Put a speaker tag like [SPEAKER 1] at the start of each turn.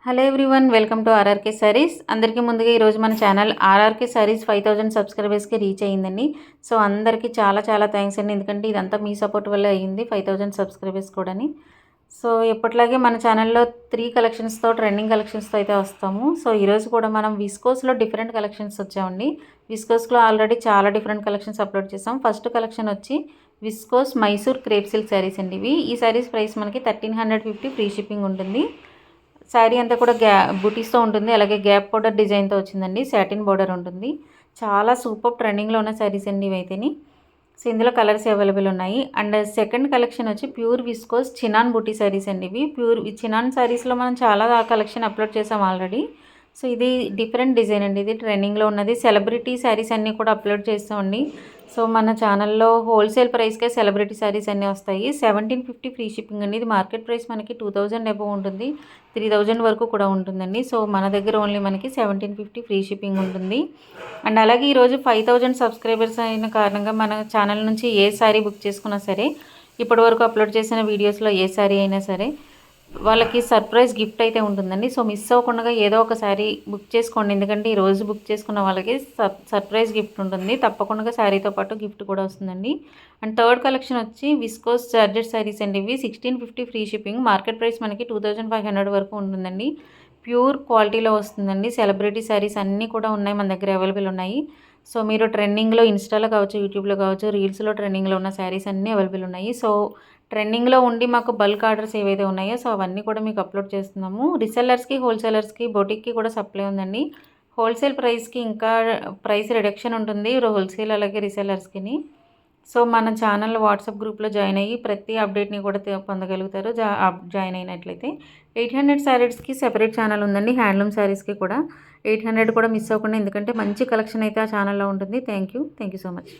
[SPEAKER 1] Hello everyone, welcome to RRK saris. అందరికీ ముందుగా ఈరోజు మన ఛానల్ ఆర్ఆర్కే సారీస్ 5000 సబ్స్క్రైబర్స్కి రీచ్ అయ్యిందండి. సో అందరికీ చాలా చాలా థ్యాంక్స్ అండి, ఎందుకంటే ఇదంతా మీ సపోర్ట్ వల్ల అయ్యింది 5000 సబ్స్క్రైబర్స్ కూడాని. సో ఎప్పటిలాగే మన ఛానల్లో 3 కలెక్షన్స్తో ట్రెండింగ్ కలెక్షన్స్తో అయితే వస్తాము. సో ఈరోజు కూడా మనం విస్కోస్లో డిఫరెంట్ కలెక్షన్స్ వచ్చామండి. విస్కోస్లో ఆల్రెడీ చాలా డిఫరెంట్ కలెక్షన్స్ అప్లోడ్ చేసాం. ఫస్ట్ కలెక్షన్ వచ్చి viscose Mysore crepe silk saris అండి. ఈ శారీస్ ప్రైస్ మనకి 1350 ఫ్రీ షిప్పింగ్ ఉంటుంది. శారీ అంతా కూడా బుటీస్తో ఉంటుంది, అలాగే గ్యాప్ బోర్డర్ డిజైన్తో వచ్చిందండి. సాటిన్ బోర్డర్ ఉంటుంది. చాలా సూపర్ ట్రెండింగ్లో ఉన్న శారీస్ అండి ఇవైతేని. సో ఇందులో కలర్స్ అవైలబుల్ ఉన్నాయి. అండ్ సెకండ్ కలెక్షన్ వచ్చి ప్యూర్ విస్కోస్ చినాన్ బూటీ శారీస్ అండి. ఇవి ప్యూర్ చినాన్ శారీస్లో మనం చాలా కలెక్షన్ అప్లోడ్ చేసాం ఆల్రెడీ. సో ఇది డిఫరెంట్ డిజైన్ అండి, ఇది ట్రెండింగ్లో ఉన్నది. సెలబ్రిటీ శారీస్ అన్నీ కూడా అప్లోడ్ చేస్తామండి. సో మన ఛానల్లో హోల్సేల్ ప్రైస్కే సెలబ్రిటీ శారీస్ అన్నీ వస్తాయి. 1750 ఫ్రీ షిప్పింగ్ అండి. ఇది మార్కెట్ ప్రైస్ మనకి 2000 అబవ్ ఉంటుంది, 3000 వరకు కూడా ఉంటుందండి. సో మన దగ్గర ఓన్లీ మనకి 1750 ఫ్రీ షిప్పింగ్ ఉంటుంది. అండ్ అలాగే ఈరోజు 5000 సబ్స్క్రైబర్స్ అయిన కారణంగా మన ఛానల్ నుంచి ఏ శారీ బుక్ చేసుకున్నా సరే, ఇప్పటివరకు అప్లోడ్ చేసిన వీడియోస్లో ఏ శారీ అయినా సరే వాళ్ళకి సర్ప్రైజ్ గిఫ్ట్ అయితే ఉంటుందండి. సో మిస్ అవ్వకుండా ఏదో ఒక శారీ బుక్ చేసుకోండి, ఎందుకంటే ఈరోజు బుక్ చేసుకున్న వాళ్ళకి సర్ప్రైజ్ గిఫ్ట్ ఉంటుంది. తప్పకుండా శారీతో పాటు గిఫ్ట్ కూడా వస్తుందండి. అండ్ థర్డ్ కలెక్షన్ వచ్చి విస్కోస్ జార్జెట్ శారీస్ అండి. ఇవి 1650 ఫ్రీ షిప్పింగ్. మార్కెట్ ప్రైస్ మనకి 2500 వరకు ఉంటుందండి. ప్యూర్ క్వాలిటీలో వస్తుందండి. సెలబ్రిటీ శారీస్ అన్నీ కూడా ఉన్నాయి, మన దగ్గర అవైలబుల్ ఉన్నాయి. సో మీరు ట్రెండింగ్లో ఇన్స్టాలో కావచ్చు, యూట్యూబ్లో కావచ్చు, రీల్స్లో ట్రెండింగ్లో ఉన్న శారీస్ అన్నీ అవైలబుల్ ఉన్నాయి. సో ట్రెండింగ్లో ఉండి మాకు బల్క్ ఆర్డర్స్ ఏవైతే ఉన్నాయో సో అవన్నీ కూడా మీకు అప్లోడ్ చేస్తున్నాము. రీసెల్లర్స్కి, హోల్సేలర్స్కి, బొటిక్కి కూడా సప్లై ఉందండి. హోల్సేల్ ప్రైస్కి ఇంకా ప్రైస్ రిడక్షన్ ఉంటుంది హోల్సేల్ అలాగే రీసెల్లర్స్కి. సో మన ఛానల్ వాట్సాప్ గ్రూప్లో జాయిన్ అయ్యి ప్రతి అప్డేట్ని కూడా పొందగలుగుతారు. జాయిన్ అయినట్లయితే 800 శారీస్కి సెపరేట్ ఛానల్ ఉందండి. హ్యాండ్లూమ్ శారీస్కి కూడా 800 కూడా మిస్ అవ్వకుండా, ఎందుకంటే మంచి కలెక్షన్ అయితే ఆ ఛానల్లో ఉంటుంది. Thank you so much.